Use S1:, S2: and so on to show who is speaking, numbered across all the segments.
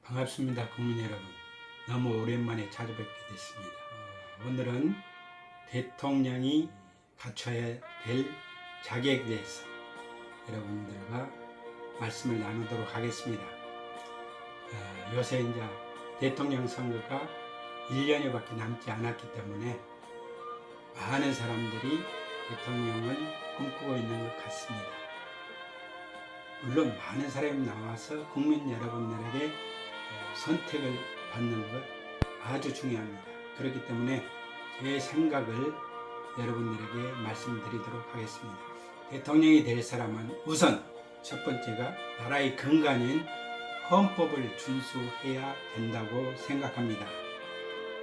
S1: 반갑습니다, 국민 여러분. 너무 오랜만에 찾아뵙게 됐습니다. 오늘은 대통령이 갖춰야 될 자격에 대해서 여러분들과 말씀을 나누도록 하겠습니다. 요새 이제 대통령 선거가 1년여 밖에 남지 않았기 때문에 많은 사람들이 대통령을 꿈꾸고 있는 것 같습니다. 물론 많은 사람이 나와서 국민 여러분들에게 선택을 받는 것 아주 중요합니다. 그렇기 때문에 제 생각을 여러분들에게 말씀드리도록 하겠습니다. 대통령이 될 사람은 우선 첫 번째가 나라의 근간인 헌법을 준수해야 된다고 생각합니다.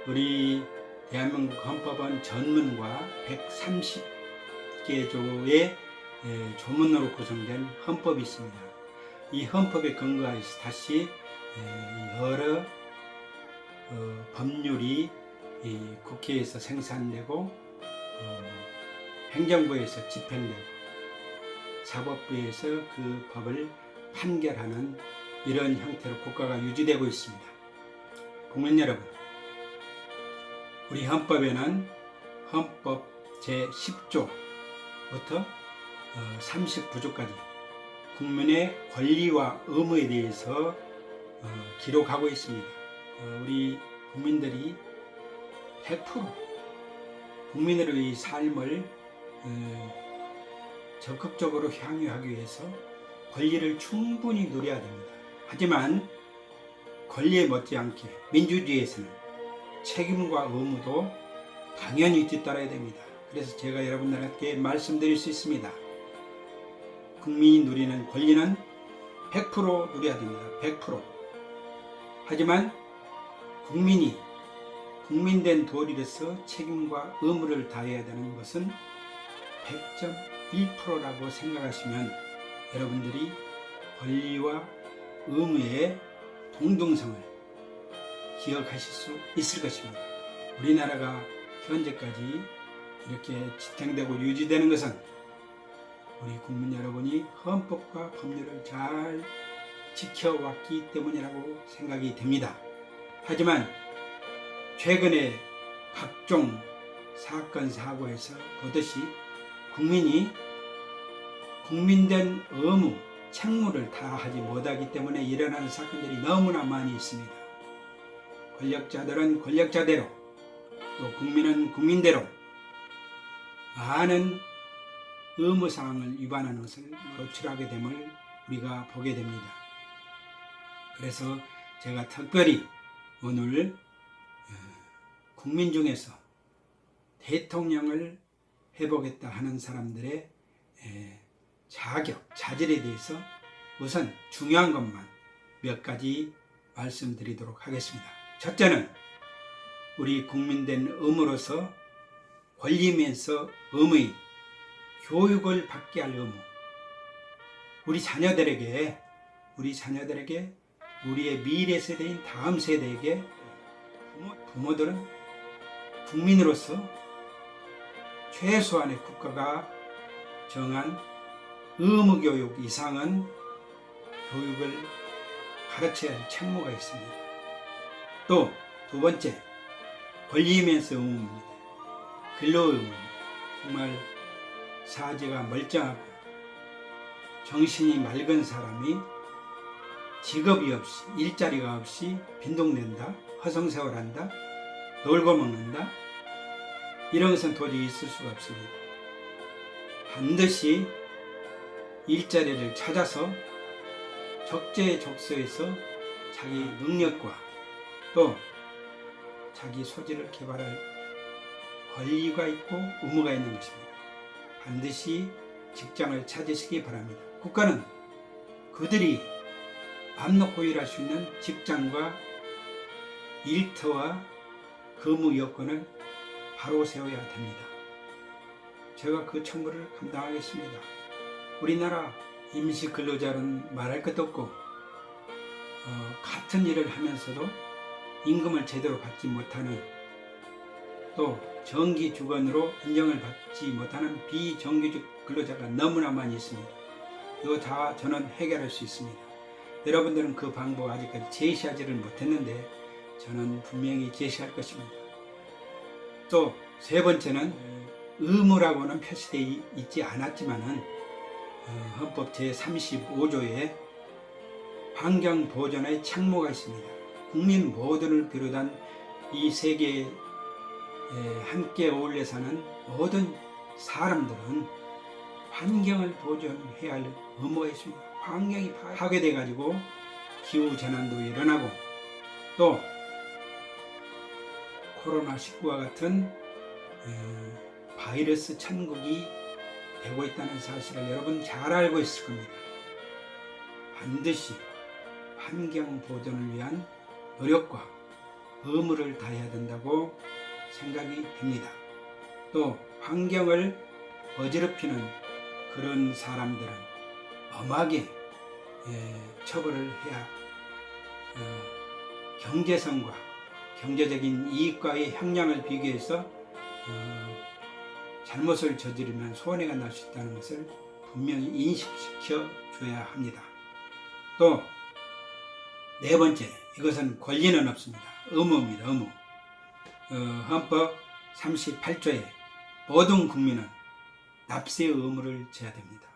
S1: 우리 대한민국 헌법은 전문과 130개 조의 조문으로 구성된 헌법이 있습니다. 이 헌법에 근거해서 다시 여러 법률이 국회에서 생산되고 행정부에서 집행되고 사법부에서 그 법을 판결하는 이런 형태로 국가가 유지되고 있습니다. 국민 여러분, 우리 헌법에는 헌법 제10조부터 39조까지 국민의 권리와 의무에 대해서 기록하고 있습니다. 우리 국민들이 100% 국민들의 삶을 적극적으로 향유하기 위해서 권리를 충분히 누려야 됩니다. 하지만 권리에 못지않게 민주주의에서는 책임과 의무도 당연히 뒤따라야 됩니다. 그래서 제가 여러분들께 말씀드릴 수 있습니다. 국민이 누리는 권리는 100% 누려야 됩니다. 100%. 하지만 국민이 국민된 도리로서 책임과 의무를 다해야 되는 것은 100.1%라고 생각하시면 여러분들이 권리와 의무의 동등성을 기억하실 수 있을 것입니다. 우리나라가 현재까지 이렇게 지탱되고 유지되는 것은 우리 국민 여러분이 헌법과 법률을 잘 지켜왔기 때문이라고 생각이 됩니다. 하지만 최근에 각종 사건 사고에서 보듯이 국민이 국민된 의무, 책무를 다하지 못하기 때문에 일어나는 사건들이 너무나 많이 있습니다. 권력자들은 권력자대로, 또 국민은 국민대로 많은 의무사항을 위반하는 것을 노출하게 됨을 우리가 보게 됩니다. 그래서 제가 특별히 오늘 국민 중에서 대통령을 해보겠다 하는 사람들의 자격, 자질에 대해서 우선 중요한 것만 몇 가지 말씀드리도록 하겠습니다. 첫째는 우리 국민된 의무로서 권리면서 의무인 교육을 받게 할 의무. 우리 자녀들에게 우리의 미래 세대인 다음 세대에게 부모들은 국민으로서 최소한의 국가가 정한 의무교육 이상은 교육을 가르쳐야 할 책무가 있습니다. 또 두 번째, 권리면서 의무입니다. 근로 의무입니다. 정말 사지가 멀쩡하고 정신이 맑은 사람이 직업이 없이 일자리가 없이 빈둥댄다, 허송세월한다, 놀고 먹는다, 이런 것은 도저히 있을 수가 없습니다. 반드시 일자리를 찾아서 적재적소에서 자기 능력과 또 자기 소질을 개발할 권리가 있고 의무가 있는 것입니다. 반드시 직장을 찾으시기 바랍니다. 국가는 그들이 맘 놓고 일할 수 있는 직장과 일터와 근무 여건을 바로 세워야 됩니다. 제가 그 책무를 감당하겠습니다. 우리나라 임시근로자는 말할 것도 없고 같은 일을 하면서도 임금을 제대로 받지 못하는, 또 정기주간으로 인정을 받지 못하는 비정규직 근로자가 너무나 많이 있습니다. 이거 다 저는 해결할 수 있습니다. 여러분들은 그 방법 아직까지 제시하지를 못했는데 저는 분명히 제시할 것입니다. 또 세 번째는 의무라고는 표시되어 있지 않았지만은 헌법 제35조에 환경보존의 책무가 있습니다. 국민 모두를 비롯한 이 세계에 함께 어울려 사는 모든 사람들은 환경을 보존해야 할 의무가 있습니다. 환경이 파괴돼 가지고 기후전환도 일어나고 또 코로나19와 같은 바이러스 천국이 되고 있다는 사실을 여러분 잘 알고 있을 겁니다. 반드시 환경 보존을 위한 노력과 의무를 다해야 된다고 생각이 듭니다. 또 환경을 어지럽히는 그런 사람들은 엄하게 처벌을 해야 경제성과 경제적인 이익과의 형량을 비교해서 잘못을 저지르면 손해가 날 수 있다는 것을 분명히 인식시켜 줘야 합니다. 또 네 번째, 이것은 권리는 없습니다. 의무입니다. 의무. 헌법 38조에 모든 국민은 납세의 의무를 져야 됩니다.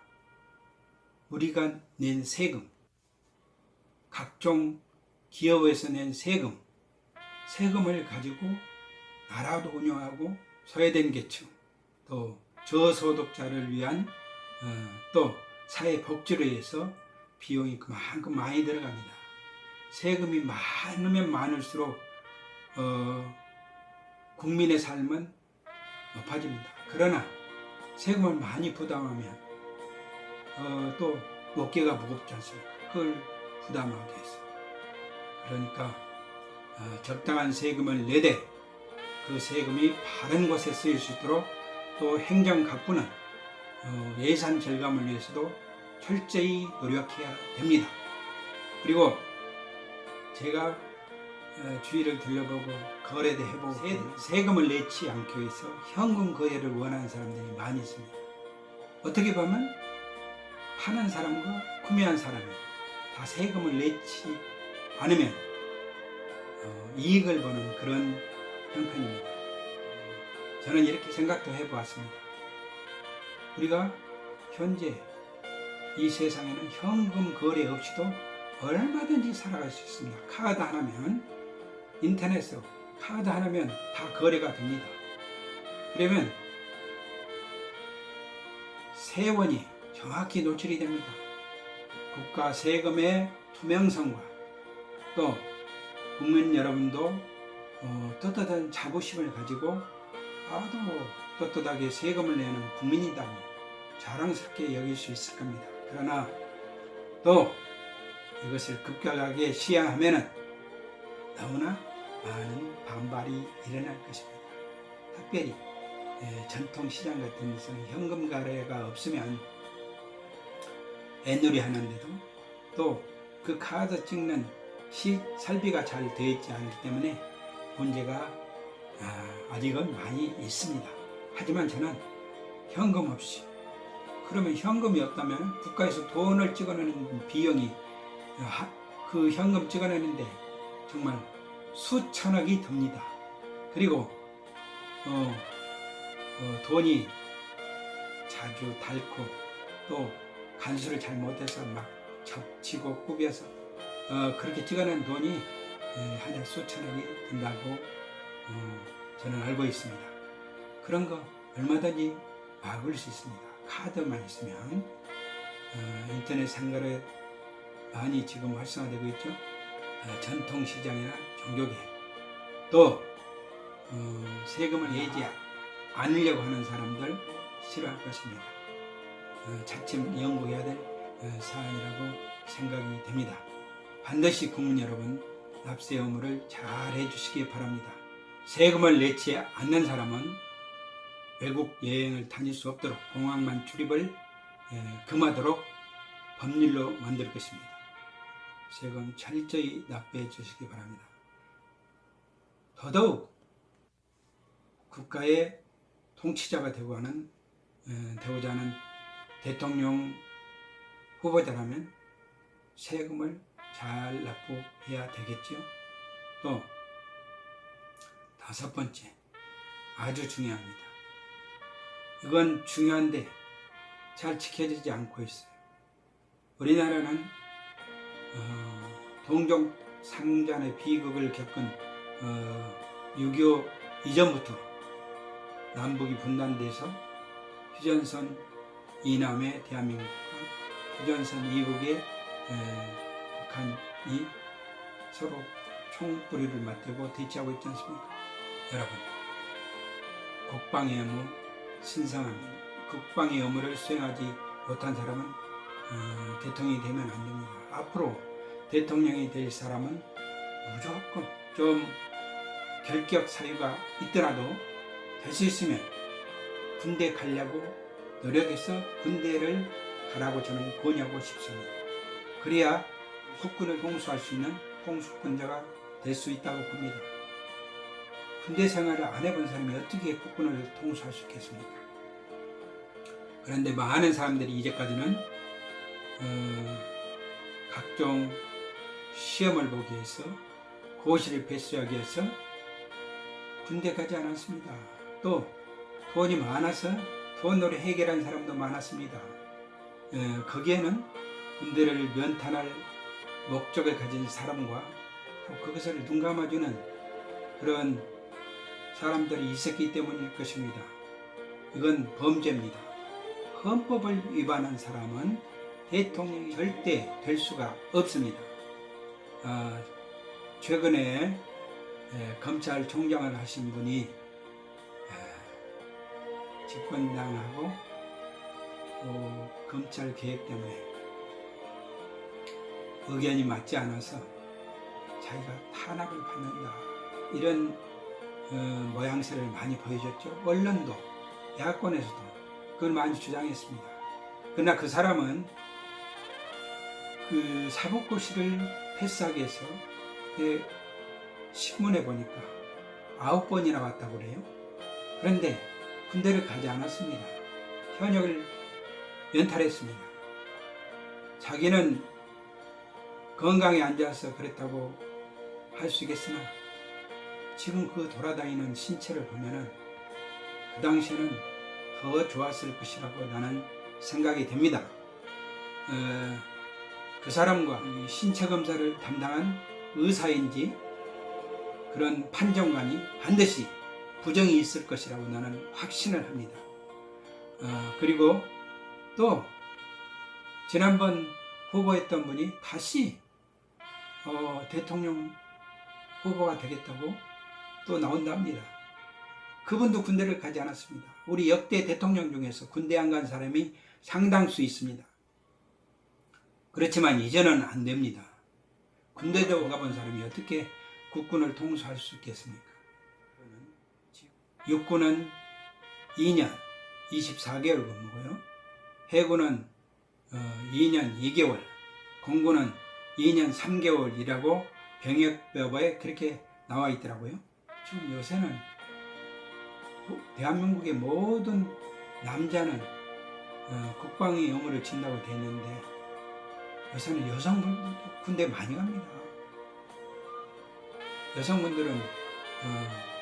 S1: 우리가 낸 세금, 각종 기업에서 낸 세금을 가지고 나라도 운영하고 소외된 계층, 또 저소득자를 위한 또 사회 복지를 위해서 비용이 그만큼 많이 들어갑니다. 세금이 많으면 많을수록 국민의 삶은 높아집니다. 그러나 세금을 많이 부담하면 또 어깨가 무겁지 않습니까? 그걸 부담하게 해서 그러니까 적당한 세금을 내되 그 세금이 바른 곳에 쓰일 수 있도록 또 행정각부는 예산 절감을 위해서도 철저히 노력해야 됩니다. 그리고 제가 주위를 둘러보고 거래도 해보고 세금을 내지 않기 위해서 현금 거래를 원하는 사람들이 많이 있습니다. 어떻게 보면 파는 사람과 구매한 사람이 다 세금을 내지 않으면 이익을 보는 그런 형편입니다. 저는 이렇게 생각도 해보았습니다. 우리가 현재 이 세상에는 현금 거래 없이도 얼마든지 살아갈 수 있습니다. 카드 하나면 인터넷으로 카드 하나면 다 거래가 됩니다. 그러면 세원이 정확히 노출이 됩니다. 국가 세금의 투명성과 또 국민 여러분도 떳떳한 자부심을 가지고 아주 떳떳하게 세금을 내는 국민이다고 자랑스럽게 여길 수 있을 겁니다. 그러나 또 이것을 급격하게 시행하면 너무나 많은 반발이 일어날 것입니다. 특별히 전통시장 같은 데서는 현금 거래가 없으면 애놀이 하는데도 또 그 카드 찍는 설비가 잘 되어 있지 않기 때문에 문제가 아직은 많이 있습니다. 하지만 저는 현금 없이 그러면 현금이 없다면 국가에서 돈을 찍어내는 비용이 그 현금 찍어내는데 정말 수천억이 듭니다. 그리고 돈이 자주 닳고 또 간수를 잘못해서 막 접치고 꾸며서 그렇게 찍어낸 돈이 한 해 수천억이 든다고 저는 알고 있습니다. 그런 거 얼마든지 막을 수 있습니다. 카드만 있으면 인터넷 상거래 많이 지금 활성화되고 있죠. 전통시장이나 종교계 또 세금을 내지 않으려고 하는 사람들 싫어할 것입니다. 차츰 연구해야 될 사안이라고 생각이 됩니다. 반드시 국민 여러분 납세 의무를 잘 해주시기 바랍니다. 세금을 내지 않는 사람은 외국 여행을 다닐 수 없도록 공항만 출입을 금하도록 법률로 만들 것입니다. 세금 철저히 납부해 주시기 바랍니다. 더더욱 국가의 통치자가 되고자 하는 대통령 후보자라면 세금을 잘 납부해야 되겠죠. 또 다섯 번째, 아주 중요합니다. 이건 중요한데 잘 지켜지지 않고 있어요. 우리나라는 동족 상잔의 비극을 겪은 6.25 이전부터 남북이 분단돼서 휴전선 이남의 대한민국과 휴전선 이북의 북한이 서로 총뿌리를 맞대고 대치하고 있지 않습니까? 여러분, 국방의 의무 신성합니다. 국방의 의무를 수행하지 못한 사람은 대통령이 되면 안 됩니다. 앞으로 대통령이 될 사람은 무조건 좀 결격 사유가 있더라도 될 수 있으면 군대 가려고 노력해서 군대를 가라고 저는 권유하고 싶습니다. 그래야 국군을 통수할 수 있는 통수권자가 될 수 있다고 봅니다. 군대 생활을 안 해본 사람이 어떻게 국군을 통수할 수 있겠습니까? 그런데 많은 사람들이 이제까지는 각종 시험을 보기 위해서 고시를 배수하기 위해서 군대 가지 않았습니다. 또 돈이 많아서 돈으로 해결한 사람도 많았습니다. 거기에는 군대를 면탄할 목적을 가진 사람과 또 그것을 눈 감아주는 그런 사람들이 있었기 때문일 것입니다. 이건 범죄입니다. 헌법을 위반한 사람은 대통령이 절대 될 수가 없습니다. 최근에 검찰총장을 하신 분이 집권당하고 검찰 개혁 때문에 의견이 맞지 않아서 자기가 탄압을 받는다, 이런 모양새를 많이 보여줬죠. 언론도 야권에서도 그걸 많이 주장했습니다. 그러나 그 사람은 그 사법고시를 패스하기 위해서 신문에 보니까 9번이나 왔다고 그래요. 그런데 군대를 가지 않았습니다. 현역을 연탈했습니다. 자기는 건강에 안 좋아서 그랬다고 할 수 있겠으나 지금 그 돌아다니는 신체를 보면은 그 당시에는 더 좋았을 것이라고 나는 생각이 됩니다. 그 사람과 신체 검사를 담당한 의사인지 그런 판정관이 반드시 부정이 있을 것이라고 나는 확신을 합니다. 그리고 또 지난번 후보했던 분이 다시 대통령 후보가 되겠다고 또 나온답니다. 그분도 군대를 가지 않았습니다. 우리 역대 대통령 중에서 군대 안 간 사람이 상당수 있습니다. 그렇지만 이제는 안 됩니다. 군대도 가본 사람이 어떻게 국군을 통수할 수 있겠습니까? 육군은 2년 24개월 근무고요. 해군은 2년 2개월, 공군은 2년 3개월이라고 병역법에 그렇게 나와 있더라고요. 지금 요새는 대한민국의 모든 남자는 국방의 의무를 진다고 되어 있는데 요새는 여성분들도 군대 많이 갑니다. 여성분들은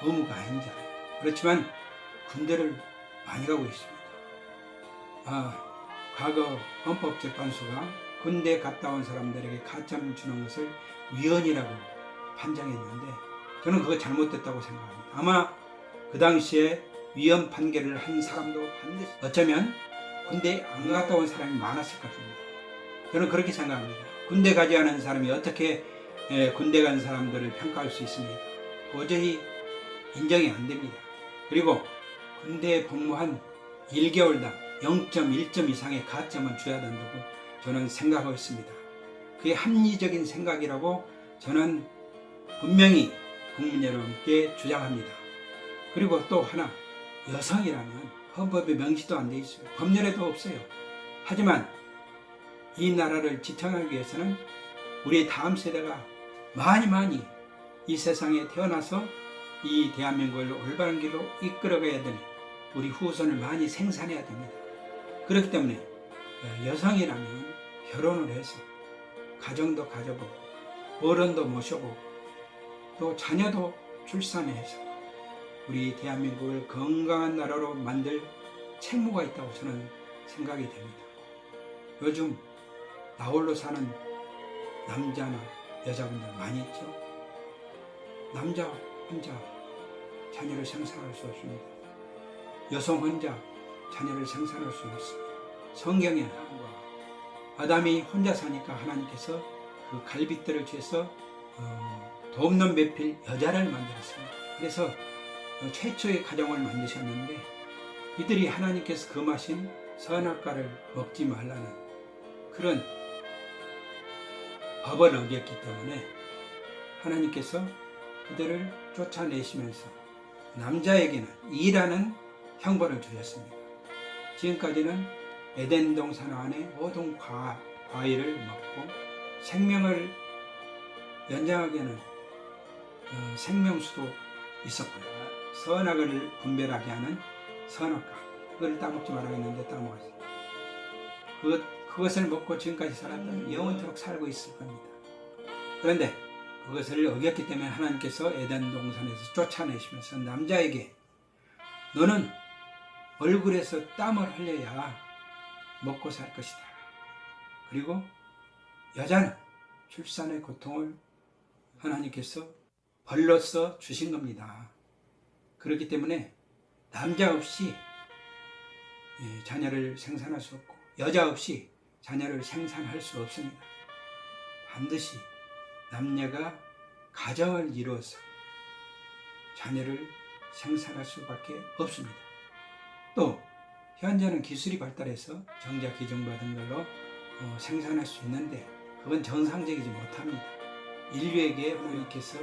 S1: 의무가 아닌지 알아요. 그렇지만 군대를 많이 가고 있습니다. 과거 헌법재판소가 군대 갔다 온 사람들에게 가점 주는 것을 위헌이라고 판정했는데 저는 그거 잘못됐다고 생각합니다. 아마 그 당시에 위헌 판결을 한 사람도 반드시 어쩌면 군대에 안 갔다 온 사람이 많았을 것입니다. 저는 그렇게 생각합니다. 군대 가지 않은 사람이 어떻게 군대 간 사람들을 평가할 수 있습니까? 도저히 인정이 안 됩니다. 그리고 군대에 복무한 1개월당 0.1점 이상의 가점은 줘야 된다고 저는 생각하고 있습니다. 그게 합리적인 생각이라고 저는 분명히 국민 여러분께 주장합니다. 그리고 또 하나, 여성이라면 헌법에 명시도 안 돼 있어요. 법률에도 없어요. 하지만 이 나라를 지탱하기 위해서는 우리의 다음 세대가 많이 이 세상에 태어나서 이 대한민국을 올바른 길로 이끌어가야 되니 우리 후손을 많이 생산해야 됩니다. 그렇기 때문에 여성이라면 결혼을 해서 가정도 가져보고 어른도 모셔보고 또 자녀도 출산해서 우리 대한민국을 건강한 나라로 만들 책무가 있다고 저는 생각이 됩니다. 요즘 나홀로 사는 남자나 여자분들 많이 있죠. 남자 혼자 자녀를 생산할 수 없습니다. 여성 혼자 자녀를 생산할 수 없습니다. 성경에는 아담이 혼자 사니까 하나님께서 그 갈빗들을 취해서 돕는 매필 여자를 만들었습니다. 그래서 최초의 가정을 만드셨는데 이들이 하나님께서 금하신 선악과를 먹지 말라는 그런 법을 어겼기 때문에 하나님께서 그들을 쫓아내시면서 남자에게는 일하는 형벌을 주셨습니다. 지금까지는 에덴 동산 안에 모든 과일을 먹고 생명을 연장하게는 생명수도 있었고요. 선악을 분별하게 하는 선악과 그걸 따먹지 말라고 했는데 따먹었어요. 그것을 먹고 지금까지 살았다면 영원토록 살고 있을 겁니다. 그런데 그것을 어겼기 때문에 하나님께서 에덴 동산에서 쫓아내시면서 남자에게 너는 얼굴에서 땀을 흘려야 먹고 살 것이다. 그리고 여자는 출산의 고통을 하나님께서 벌로써 주신 겁니다. 그렇기 때문에 남자 없이 자녀를 생산할 수 없고 여자 없이 자녀를 생산할 수 없습니다. 반드시 남녀가 가정을 이루어서 자녀를 생산할 수밖에 없습니다. 또 현재는 기술이 발달해서 정자 기증받은 걸로 생산할 수 있는데 그건 정상적이지 못합니다. 인류에게 하나님께서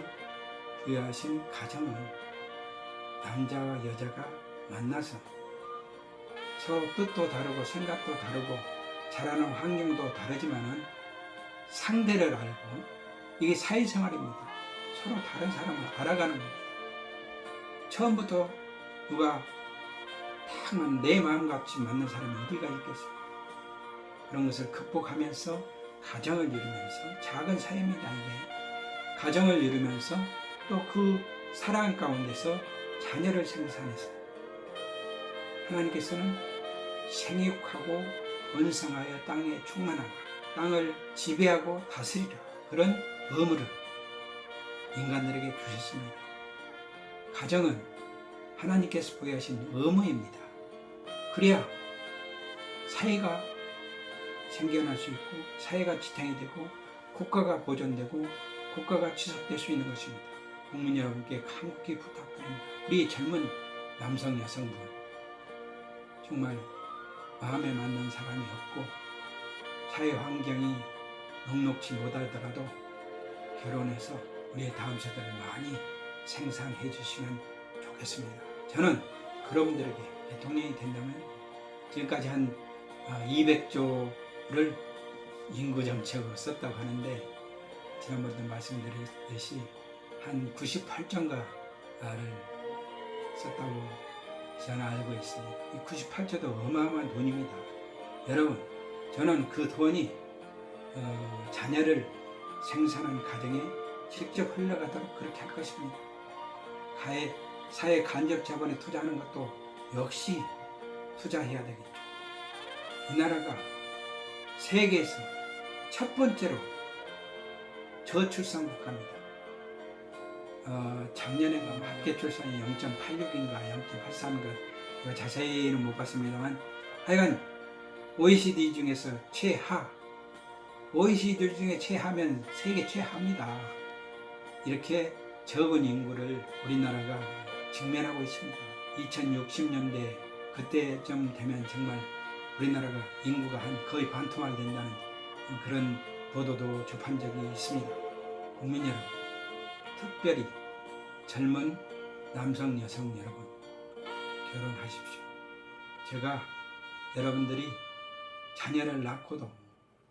S1: 부여하신 가정은 남자와 여자가 만나서 서로 뜻도 다르고 생각도 다르고 자라는 환경도 다르지만은 상대를 알고 이게 사회생활입니다. 서로 다른 사람을 알아가는 겁니다. 처음부터 누가 딱 내 마음같이 맞는 사람이 어디가 있겠어요. 그런 것을 극복하면서 가정을 이루면서 작은 사회입니다. 이게 가정을 이루면서 또 그 사랑 가운데서 자녀를 생산해서 하나님께서는 생육하고 번성하여 땅에 충만하라 땅을 지배하고 다스리라 그런 의무를 인간들에게 주셨습니다. 가정은 하나님께서 부여하신 의무입니다. 그래야 사회가 생겨날 수 있고 사회가 지탱이 되고 국가가 보존되고 국가가 지속될 수 있는 것입니다. 국민 여러분께 간곡히 부탁드립니다. 우리 젊은 남성 여성분 정말 마음에 맞는 사람이 없고 사회 환경이 녹록지 못하더라도 결혼해서 우리의 다음 세대를 많이 생산해 주시면 좋겠습니다. 저는 그분들에게 대통령이 된다면 지금까지 한 200조를 인구 정책으로 썼다고 하는데 지난번에도 말씀드렸듯이 한 98조인가를 썼다고 저는 알고 있습니다. 이 98조도 어마어마한 돈입니다. 여러분, 저는 그 돈이 자녀를 생산한 가정에 직접 흘러가도록 그렇게 할 것입니다. 사회 간접 자본에 투자하는 것도 역시 투자해야 되겠죠. 이 나라가 세계에서 첫 번째로 저출산 국가입니다. 작년에 합계 출산이 0.86인가 0.83인가 자세히는 못 봤습니다만 하여간 OECD 중에서 최하 OECD 중에 최하면 세계 최하입니다. 이렇게 적은 인구를 우리나라가 직면하고 있습니다. 2060년대 그때쯤 되면 정말 우리나라가 인구가 한 거의 반토막이 된다는 그런 보도도 접한 적이 있습니다. 국민 여러분, 특별히 젊은 남성 여성 여러분 결혼하십시오. 제가 여러분들이 자녀를 낳고도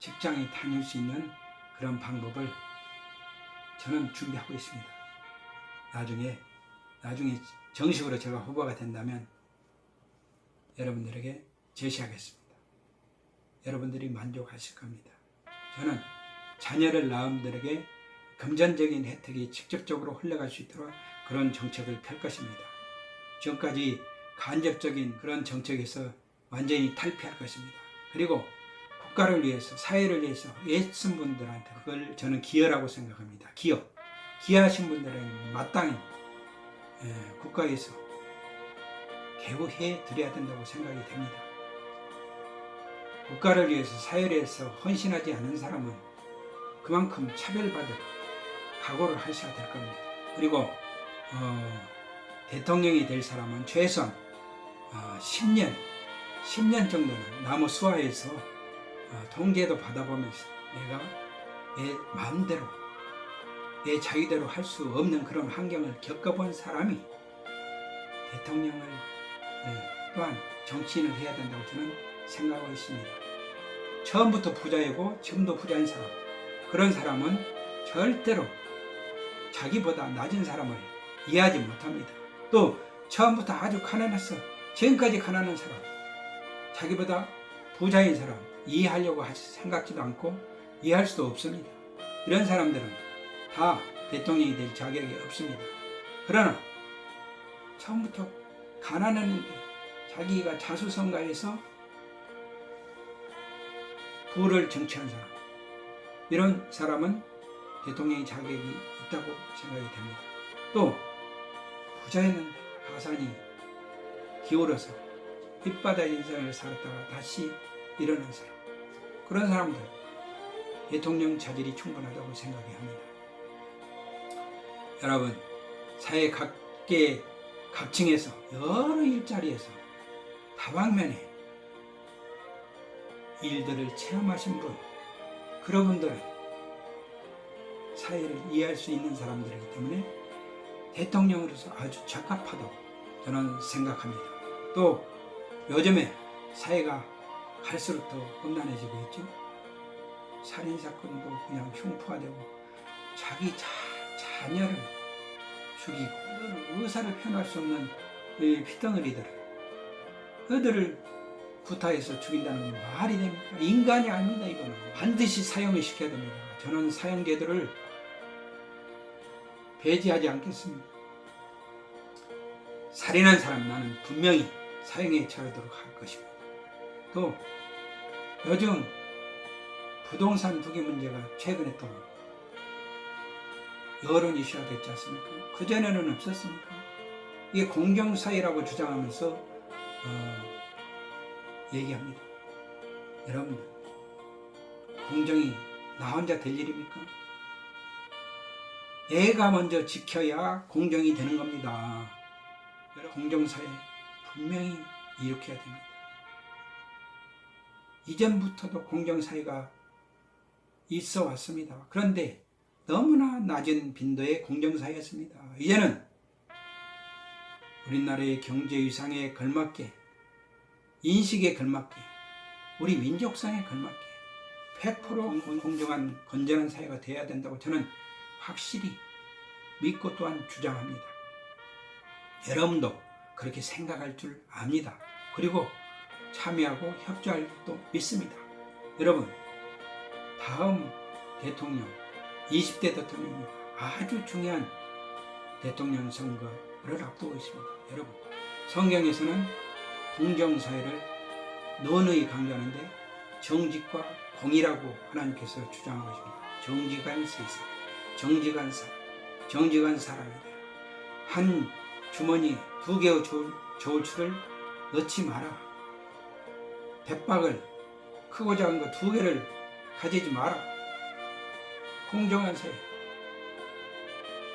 S1: 직장에 다닐 수 있는 그런 방법을 저는 준비하고 있습니다. 나중에 정식으로 제가 후보가 된다면 여러분들에게 제시하겠습니다. 여러분들이 만족하실 겁니다. 저는 자녀를 낳은 분들에게 금전적인 혜택이 직접적으로 흘러갈 수 있도록 그런 정책을 펼 것입니다. 지금까지 간접적인 그런 정책에서 완전히 탈피할 것입니다. 그리고 국가를 위해서, 사회를 위해서 애쓴 분들한테 그걸 저는 기여라고 생각합니다. 기여하신 분들은 마땅히 국가에서 개우해 드려야 된다고 생각이 됩니다. 국가를 위해서, 사회를 위해서 헌신하지 않은 사람은 그만큼 차별받을 각오를 하셔야 될 겁니다. 그리고 대통령이 될 사람은 최소한 10년 정도는 나무 수하에서 통제도 받아보면서 내가 내 마음대로 내 자유대로 할 수 없는 그런 환경을 겪어본 사람이 대통령을 또한 정치인을 해야 된다고 저는 생각하고 있습니다. 처음부터 부자이고 지금도 부자인 사람, 그런 사람은 절대로 자기보다 낮은 사람을 이해하지 못합니다. 또 처음부터 아주 가난했어 지금까지 가난한 사람, 자기보다 부자인 사람 이해하려고 생각지도 않고 이해할 수도 없습니다. 이런 사람들은 다 대통령이 될 자격이 없습니다. 그러나 처음부터 가난했는데 자기가 자수성가해서 부를 쟁취한 사람, 이런 사람은 대통령의 자격이 있다고 생각이 됩니다. 또 부자였는데 가산이 기울어서 밑바닥 인생을 살았다가 다시 일어난 사람, 그런 사람들 대통령 자질이 충분하다고 생각이 합니다. 여러분, 사회 각계 각층에서 여러 일자리에서 다방면에 일들을 체험하신 분, 그런 분들은 사회를 이해할 수 있는 사람들이기 때문에 대통령으로서 아주 적합하다고 저는 생각합니다. 또 요즘에 사회가 갈수록 더 험난해지고 있죠. 살인사건도 그냥 흉포화되고 자기 자녀를 죽이고 의사를 표현할 수 없는 피덩어리들을 구타해서 죽인다는 게 말이 됩니까? 인간이 아닙니다. 이거는 반드시 사형을 시켜야 됩니다. 저는 사형제도를 배제하지 않겠습니다. 살인한 사람 나는 분명히 사형에 처하도록 할 것입니다. 또 요즘 부동산 투기 문제가 최근에 또 여론 이슈가 됐지 않습니까? 그전에는 없었습니까? 이게 공정사회라고 주장하면서 얘기합니다. 여러분들, 공정이 나 혼자 될 일입니까? 내가 먼저 지켜야 공정이 되는 겁니다. 공정사회 분명히 일으켜야 됩니다. 이전부터도 공정사회가 있어 왔습니다. 그런데 너무나 낮은 빈도의 공정사회였습니다. 이제는 우리나라의 경제 위상에 걸맞게, 인식에 걸맞게, 우리 민족성에 걸맞게 100% 공정한 건전한 사회가 되어야 된다고 저는 확실히 믿고 또한 주장합니다. 여러분도 그렇게 생각할 줄 압니다. 그리고 참여하고 협조할 줄도 믿습니다. 여러분, 다음 대통령 20대 대통령입니다. 아주 중요한 대통령 선거를 앞두고 있습니다. 여러분, 성경에서는 공정사회를 논의 강조하는데 정직과 공의라고 하나님께서 주장하고 있습니다. 정직한 세상, 정직한 사람이다. 한 주머니에 2개의 저울추를 넣지 마라. 대박을 크고 작은 거 2개를 가지지 마라. 공정한 사회,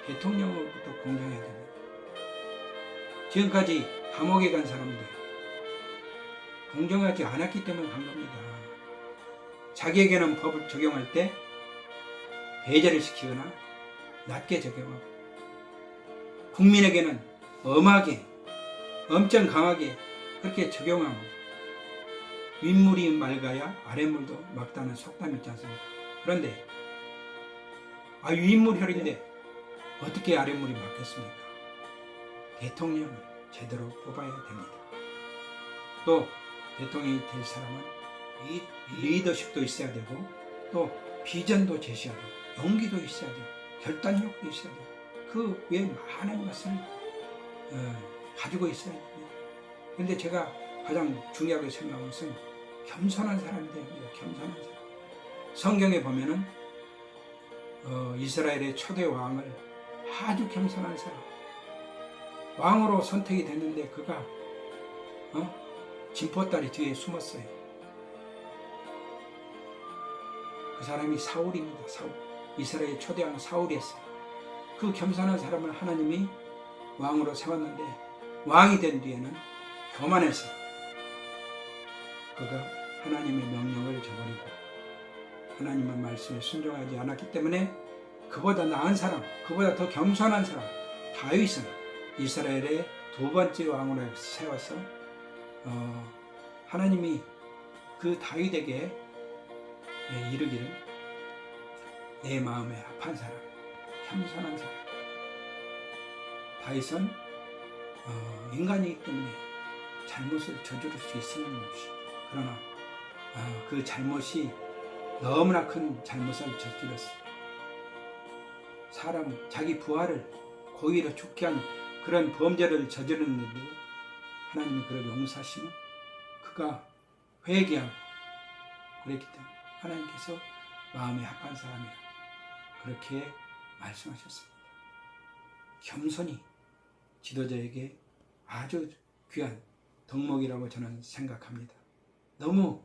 S1: 대통령으로부터 공정해야 됩니다. 지금까지 감옥에 간 사람들 공정하지 않았기 때문에 간 겁니다. 자기에게는 법을 적용할 때 배제를 시키거나 낮게 적용하고, 국민에게는 엄하게, 엄청 강하게 그렇게 적용하고, 윗물이 맑아야 아랫물도 맑다는 속담이 있지 않습니까? 그런데 윗물 혈인데 어떻게 아랫물이 맑겠습니까? 대통령을 제대로 뽑아야 됩니다. 또 대통령이 될 사람은 리더십도 있어야 되고, 또 비전도 제시하고 용기도 있어야 돼요. 결단력도 있어야 돼요. 그 외에 많은 것을 가지고 있어야 됩니다. 그런데 제가 가장 중요하게 생각하는 것은 겸손한 사람이 됩니다. 겸손한 사람. 성경에 보면은 이스라엘의 초대 왕을 아주 겸손한 사람, 왕으로 선택이 됐는데 그가 진포다리 뒤에 숨었어요. 그 사람이 사울입니다. 사울. 이스라엘 초대 왕 사울이었어요. 그 겸손한 사람을 하나님이 왕으로 세웠는데 왕이 된 뒤에는 교만해서 그가 하나님의 명령을 저버리고 하나님의 말씀에 순종하지 않았기 때문에 그보다 나은 사람, 그보다 더 겸손한 사람 다윗은 이스라엘의 두 번째 왕으로 세워서 하나님이 그 다윗에게 이르기를 내 마음에 합한 사람, 겸손한 사람. 다윗은 인간이기 때문에 잘못을 저지를 수 있으면 몫이, 그러나 그 잘못이 너무나 큰 잘못을 저질렀습니다. 사람 자기 부하를 고의로 죽게 한 그런 범죄를 저질렀는데 하나님이 그를 용서하시면 그가 회개하고 그랬기 때문에 하나님께서 마음에 합한 사람이라 그렇게 말씀하셨습니다. 겸손이 지도자에게 아주 귀한 덕목이라고 저는 생각합니다. 너무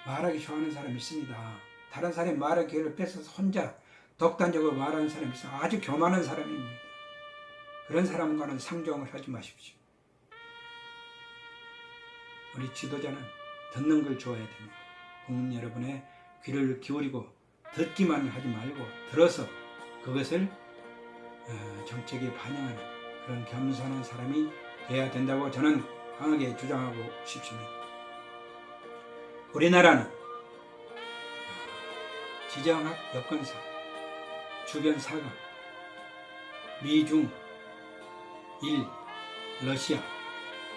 S1: 말하기 좋아하는 사람이 있습니다. 다른 사람이 말할 기회를 뺏어서 혼자 독단적으로 말하는 사람이 있어 아주 교만한 사람입니다. 그런 사람과는 상종을 하지 마십시오. 우리 지도자는 듣는 걸 좋아해야 됩니다. 국민 여러분의 귀를 기울이고 듣기만 하지 말고 들어서 그것을 정책에 반영하는 그런 겸손한 사람이 되어야 된다고 저는 강하게 주장하고 싶습니다. 우리나라는 지정학 여건상 주변 사각, 미중, 일, 러시아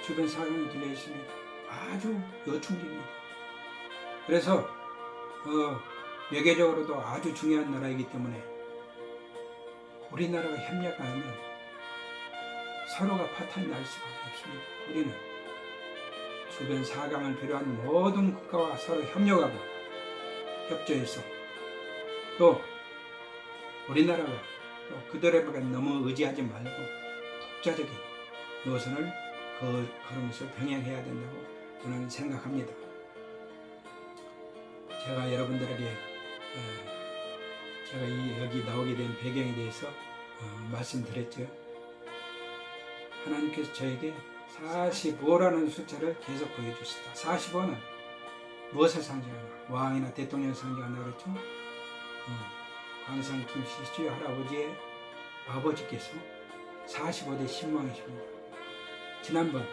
S1: 주변 사각이 들려 있습니다. 아주 요충지입니다. 그래서 외교적으로도 아주 중요한 나라이기 때문에 우리나라가 협력 안 하면 서로가 파탄이 날 수밖에 없습니다. 우리는 주변 사강을 비롯한 모든 국가와 서로 협력하고 협조해서 또 우리나라가 또 그들에게 너무 의지하지 말고 독자적인 노선을 걸으면서 병행해야 된다고 저는 생각합니다. 제가 여러분들에게 제가 여기 나오게 된 배경에 대해서 말씀드렸죠. 하나님께서 저에게 45라는 숫자를 계속 보여주셨다. 45는 무엇을 상징하나? 왕이나 대통령 상징한다 그랬죠? 광산 김씨 할아버지의 아버지께서 45대 신왕이십니다. 지난번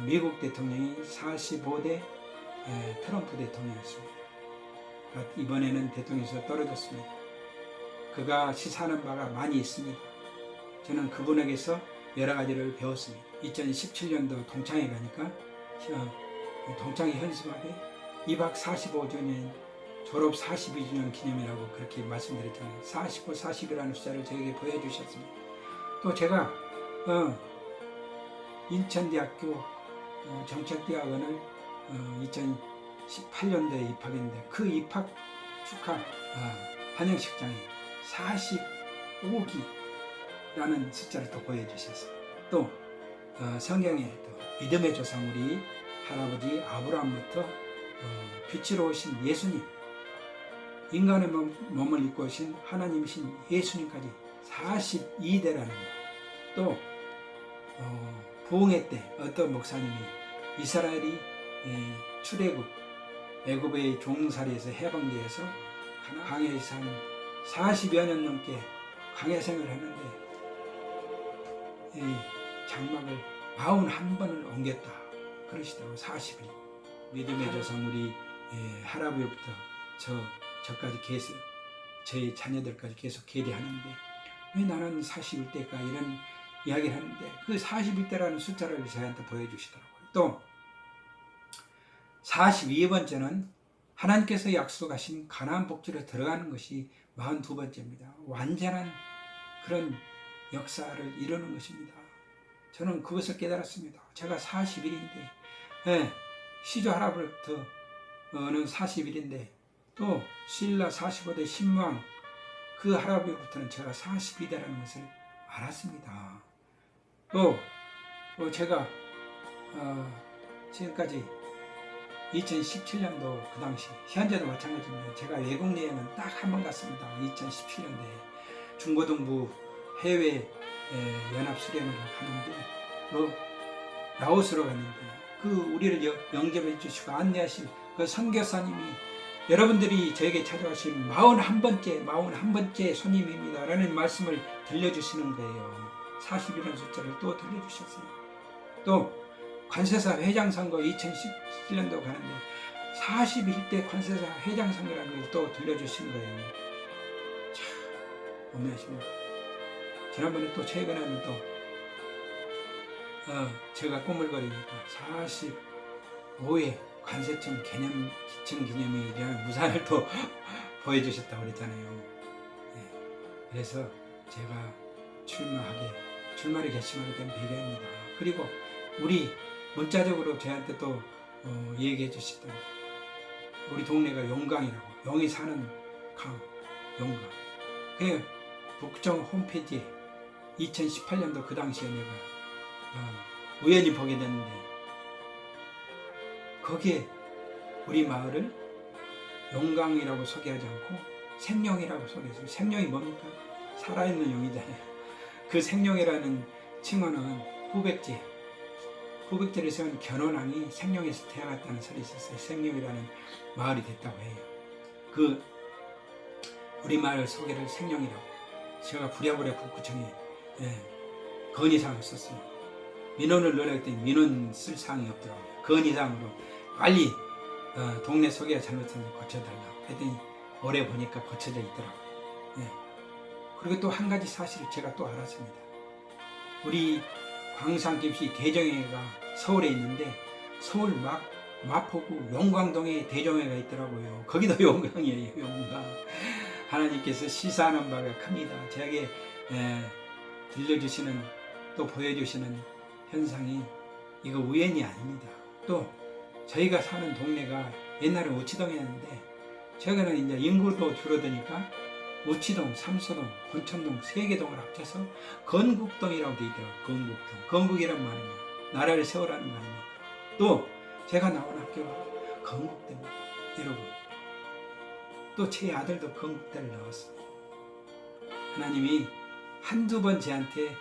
S1: 미국 대통령이 45대 트럼프 대통령이었습니다. 이번에는 대통령에서 떨어졌습니다. 그가 시사하는 바가 많이 있습니다. 저는 그분에게서 여러 가지를 배웠습니다. 2017년도 동창회 가니까 동창회 현수막에 2박 45주년 졸업 42주년 기념이라고 그렇게 말씀드렸잖아요. 45, 40이라는 숫자를 저에게 보여주셨습니다. 또 제가 인천대학교 정책대학원을 2018년도에 입학했는데 그 입학 축하 환영식장에 45기라는 숫자를 또 보여주셨어요. 또 성경에 또 믿음의 조상 우리 할아버지 아브라함부터 빛으로 오신 예수님, 인간의 몸을 입고 오신 하나님이신 예수님까지 42대라는 것. 또 부흥회 때 어떤 목사님이 이스라엘이 출애굽 애굽의 종살이에서 해방되어서 광야에서 한 40여 년 넘게 광야 생활을 했는데 이 장막을 41번을 옮겼다 그러시더라고요. 40일. 믿음의 조상 우리 할아버지부터 저까지 계속 저희 자녀들까지 계속 계대하는데 왜 나는 41대일까 이런 이야기를 하는데 그 41대라는 숫자를 저한테 보여주시더라고요. 또 42번째는 하나님께서 약속하신 가나안 복지로 들어가는 것이 42번째입니다. 완전한 그런 역사를 이루는 것입니다. 저는 그것을 깨달았습니다. 제가 40일인데 시조 할아버지는 40일인데 또 신라 45대 신왕 그 할아버지부터는 제가 40이라는 것을 알았습니다. 또 제가 지금까지 2017년도 그 당시 현재도 마찬가지입니다. 제가 외국 여행은 딱 한 번 갔습니다. 2017년도에 중고등부 해외 연합 수련을 하는데 라오스로 갔는데 그 우리를 영접해 주시고 안내하신 그 선교사님이 여러분들이 저에게 찾아오신 41번째 손님입니다 라는 말씀을 들려주시는 거예요. 40이라는 숫자를 또 들려주셨어요. 또 관세사 회장선거 2017년도 가는데 41대 관세사 회장선거라는 걸 또 들려주신 거예요. 참 어마하십니다. 지난번에 또 최근에는 또 제가 꾸물거리니까 45회 관세청 기청 기념일이라는 무산을 또 보여주셨다고 그랬잖아요. 네. 그래서 제가 출마를 결심하게 된 배경입니다. 그리고 우리 문자적으로 저한테 또 얘기해 주시던 우리 동네가 용강이라고 용이 사는 강 용강 그 북청 홈페이지에 2018년도 그 당시에 내가 우연히 보게 됐는데 거기에 우리 마을을 용강이라고 소개하지 않고 생룡이라고 소개했어요. 생룡이 뭡니까? 살아있는 용이잖아요. 그 생룡이라는 칭호는 후백제를 세운 견훤왕이 생룡에서 태어났다는 설이 있었어요. 생룡이라는 마을이 됐다고 해요. 그 우리 마을 소개를 생룡이라고 제가 부랴부랴 북구청에 건의사항을 썼어요. 민원을 넣으려 했더니 민원 쓸 사항이 없더라고요. 건의사항으로 빨리 동네 소개가 잘못했는지 고쳐달라고 했더니 오래 보니까 고쳐져 있더라고요. 그리고 또 한 가지 사실을 제가 또 알았습니다. 우리 광산김씨 대정회가 서울에 있는데 서울 마포구 용광동에 대정회가 있더라고요. 거기도 용광이에요. 용광. 하나님께서 시사하는 바가 큽니다. 저에게 들려주시는 또 보여주시는 현상이 이거 우연이 아닙니다. 또 저희가 사는 동네가 옛날에 우치동이었는데 최근에 이제 인구도 줄어드니까 우치동, 삼소동, 본천동, 세계동을 합쳐서 건국동이라고 되어 있더라고요. 건국이란 말은 나라를 세우라는 거 아닙니까? 또 제가 나온 학교가 건국대입니다. 여러분 또 제 아들도 건국대를 나왔습니다. 하나님이 한두 번 저한테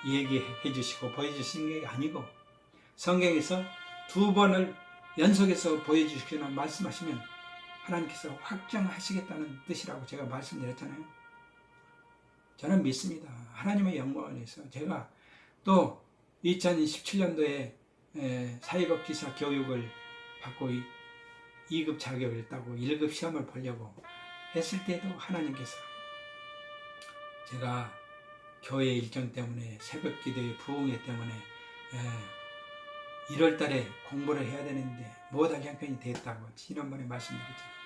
S1: 얘기해 주시고 보여주신 게 아니고 성경에서 2번을 연속해서 보여주시거나 말씀하시면 하나님께서 확정하시겠다는 뜻이라고 제가 말씀드렸잖아요. 저는 믿습니다. 하나님의 영광을 위해서 제가 또 2017년도에 사회복지사 교육을 받고 2급 자격을 따고 1급 시험을 보려고 했을 때도 하나님께서 제가 교회 일정 때문에 새벽 기도의 부흥회 때문에 1월 달에 공부를 해야 되는데 못하게 형편이 됐다고 지난번에 말씀드렸잖아요.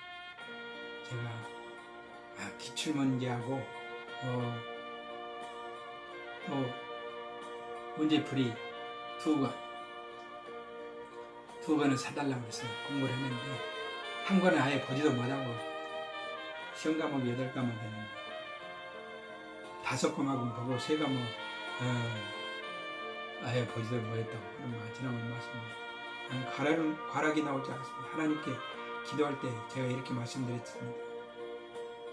S1: 제가 기출문제하고 또 문제풀이 두 권을 사달라고 해서 공부를 했는데 한 권은 아예 보지도 못하고 시험 과목 8과목 되는데 5과목은 보고 3과목 아예 보지도 못했다고 그런 지난번에 말씀드렸습니다. 과락이 나올 줄 알았습니다. 하나님께 기도할 때 제가 이렇게 말씀드렸습니다.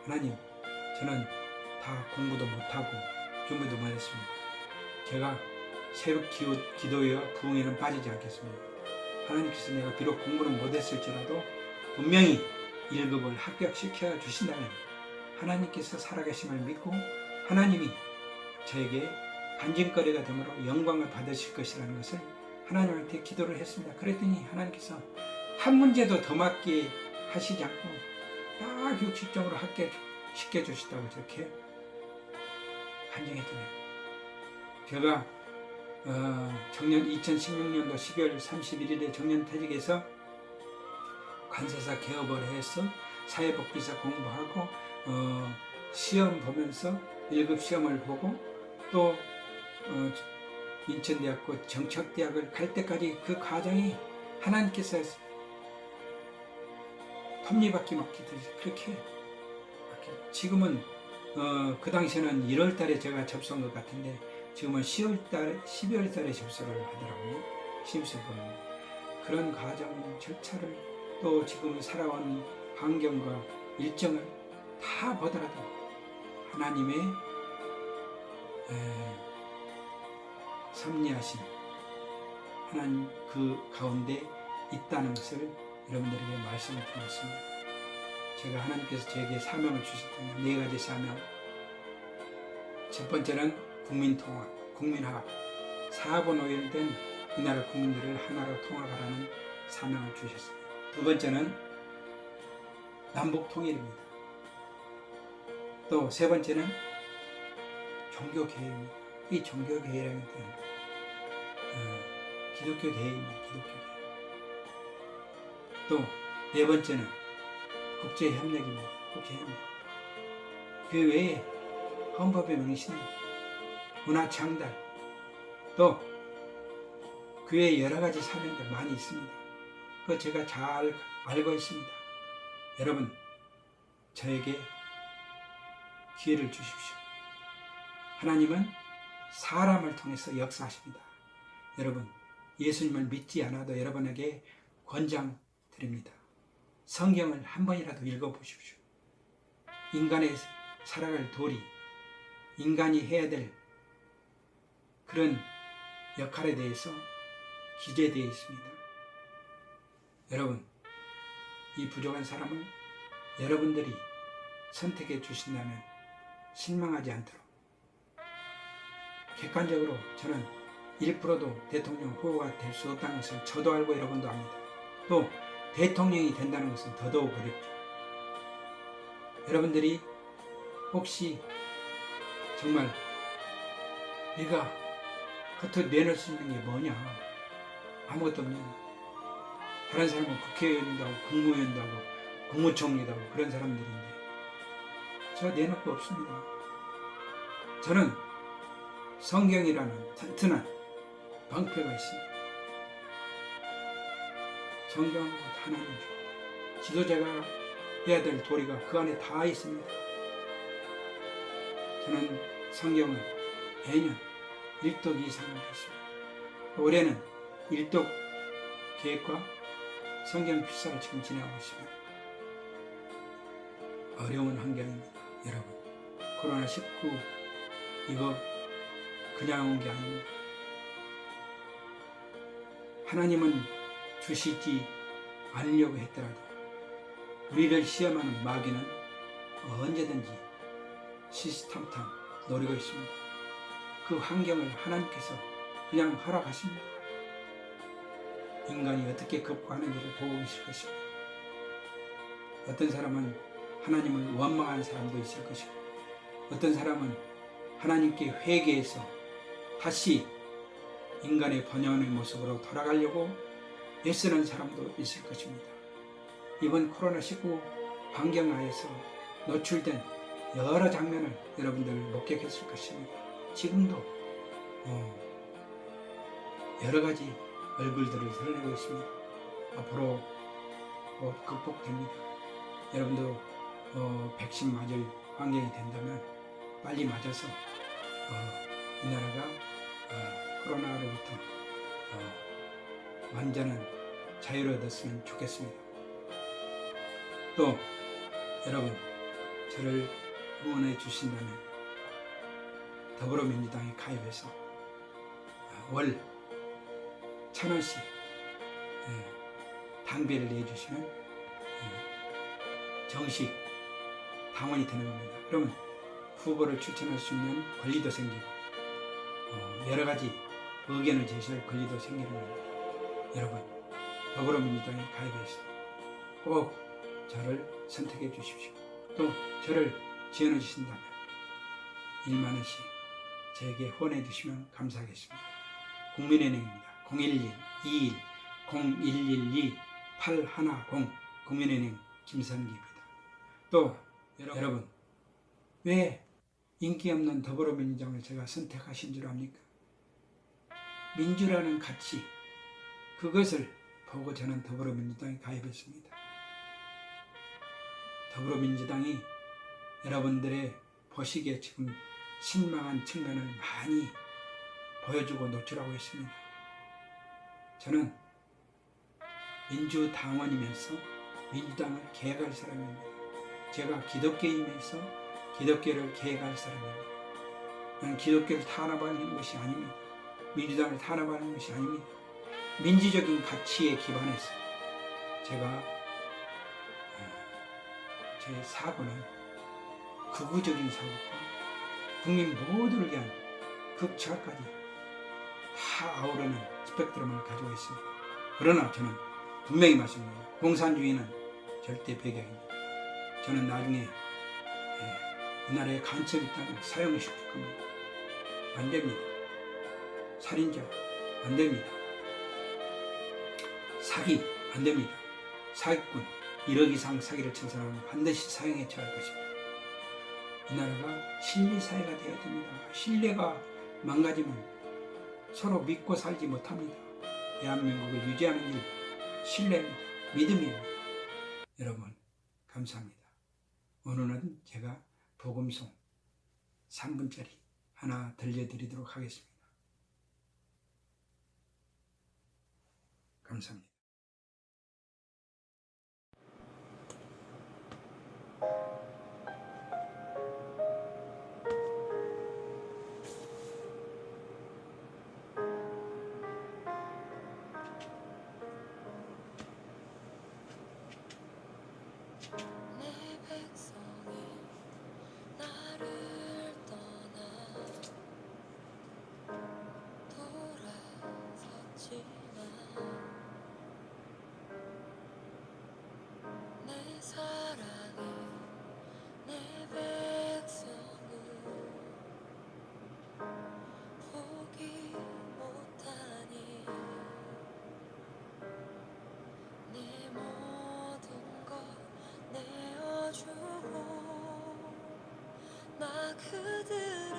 S1: 하나님, 저는 다 공부도 못하고 준비도 못했습니다. 제가 새벽 기도회와 부흥회는 빠지지 않겠습니다. 하나님께서 내가 비록 공부를 못했을지라도 분명히 1급을 합격시켜 주신다면 하나님께서 살아계심을 믿고 하나님이 저에게 간증거리가 되므로 영광을 받으실 것이라는 것을 하나님한테 기도를 했습니다. 그랬더니 하나님께서 한 문제도 더 맞게 하시지 않고 딱 60점으로 합격시켜 주시다고 저렇게 간증했잖아요. 제가 작년 2016년도 12월 31일에 정년퇴직해서 안세사 개업을 해서 사회복지사 공부하고 시험 보면서 1급 시험을 보고 또 인천대학교 정책대학을 갈 때까지 그 과정이 하나님께서 톱니바퀴 막히듯이 그렇게 지금은 그 당시에는 1월 달에 제가 접수한 것 같은데 지금은 12월 달에 접수를 하더라고요. 심수본 그런 과정 절차를 또 지금 살아온 환경과 일정을 다 보더라도 하나님의 섭리하심 하나님 그 가운데 있다는 것을 여러분들에게 말씀을 드렸습니다. 제가 하나님께서 저에게 사명을 주셨던 4가지 사명. 첫 번째는 국민통합, 국민화합. 사하고 노열된 이 나라 국민들을 하나로 통합하라는 사명을 주셨습니다. 두 번째는 남북 통일입니다. 또 세 번째는 종교 개혁입니다. 이 종교 개혁이라는 뜻은 기독교 개혁입니다. 기독교 개혁. 또 네 번째는 국제협력입니다. 국제협력. 그 외에 헌법의 명시는 문화창달 또 그 외에 여러 가지 사명들 많이 있습니다. 그거 제가 잘 알고 있습니다. 여러분 저에게 기회를 주십시오. 하나님은 사람을 통해서 역사하십니다. 여러분 예수님을 믿지 않아도 여러분에게 권장드립니다. 성경을 한 번이라도 읽어보십시오. 인간의 살아갈 도리, 인간이 해야 될 그런 역할에 대해서 기재되어 있습니다. 여러분, 이 부족한 사람을 여러분들이 선택해 주신다면 실망하지 않도록 객관적으로 저는 1%도 대통령 후보가 될 수 없다는 것을 저도 알고 여러분도 압니다. 또 대통령이 된다는 것은 더더욱 어렵죠. 여러분들이 혹시 정말 내가 겉으로 내놓을 수 있는 게 뭐냐, 아무것도 없냐, 다른 사람은 국회의원도 하고 국무위원도 하고 국무총리도 하고 그런 사람들인데 저 내놓을 거 없습니다. 저는 성경이라는 튼튼한 방패가 있습니다. 성경은 하나님이죠. 지도자가 해야 될 도리가 그 안에 다 있습니다. 저는 성경을 매년 1독 이상을 했습니다. 올해는 1독 계획과 성경 필사를 지금 진행하고 있습니다. 어려운 환경입니다. 여러분 코로나19 이거 그냥 온 게 아닙니다. 하나님은 주시지 않으려고 했더라도 우리를 시험하는 마귀는 언제든지 시시탐탐 노리고 있습니다. 그 환경을 하나님께서 그냥 허락하십니다. 인간이 어떻게 극복하는지를 보고 계실 것입니다. 어떤 사람은 하나님을 원망하는 사람도 있을 것이고 어떤 사람은 하나님께 회개해서 다시 인간의 번영의 모습으로 돌아가려고 애쓰는 사람도 있을 것입니다. 이번 코로나19 환경 하에서 노출된 여러 장면을 여러분들 목격했을 것입니다. 지금도 여러 가지 얼굴들을 드러내고 있습니다. 앞으로 곧 극복됩니다. 여러분도 백신 맞을 환경이 된다면 빨리 맞아서 이 나라가 코로나로부터 완전한 자유를 얻었으면 좋겠습니다. 또 여러분 저를 응원해 주신다면 더불어민주당에 가입해서 월 1,000원씩 당비를 내주시면 정식 당원이 되는 겁니다. 그러면 후보를 추천할 수 있는 권리도 생기고 여러 가지 의견을 제시할 권리도 생기는 겁니다. 여러분 더불어민주당에 가입해서 꼭 저를 선택해 주십시오. 또 저를 지원해 주신다면 1만 원씩 저에게 후원해 주시면 감사하겠습니다. 국민은행입니다. 011-21-0112-810 국민의힘 김선기입니다. 또 여러분, 왜 인기 없는 더불어민주당을 제가 선택하신 줄 압니까? 민주라는 가치, 그것을 보고 저는 더불어민주당에 가입했습니다. 더불어민주당이 여러분들의 보시기에 지금 신망한 측면을 많이 보여주고 노출하고 있습니다. 저는 민주당원이면서 민주당을 계획할 사람입니다. 제가 기독교이면서 기독교를 계획할 사람입니다. 나는 기독교를 탄압하는 것이 아닙니다. 민주당을 탄압하는 것이 아닙니다. 민주적인 가치에 기반해서 제가 제 사고는 극우적인 사고과 국민 모두를 위한 극좌까지 다 아우르는 스펙트럼을 가지고 있습니다. 그러나 저는 분명히 말씀드립니다. 공산주의는 절대 배경입니다. 저는 나중에 이 나라에 간첩이 있다면 사형시킬 겁니다. 안 됩니다. 살인자 안 됩니다. 사기 안 됩니다. 사기꾼 1억 이상 사기를 친 사람은 반드시 사형에 처할 것입니다. 이 나라가 신뢰사회가 되어야 됩니다. 신뢰가 망가지면 서로 믿고 살지 못합니다. 대한민국을 유지하는 일, 신뢰입니다. 믿음입니다. 여러분, 감사합니다. 오늘은 제가 복음송 3분짜리 하나 들려드리도록 하겠습니다. 감사합니다.
S2: 내 백성이 나를 떠나 돌아섰지만 내 사랑이 내 백성을 포기 못하니 내 모든 것 내어주고 나 그들을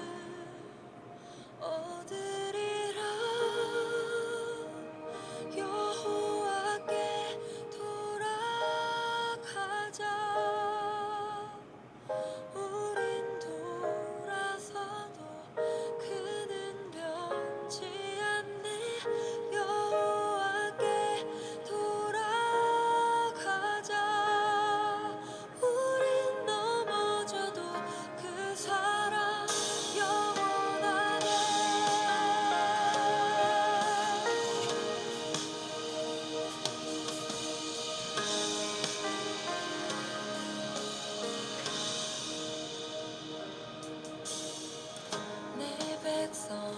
S2: 얻으리라. 여호와께 돌아가자. 우린 돌아서도 그는 변치 않네. 여호와께 돌아가자. 우린 넘어져도 그 사랑 영원하네. 내 백성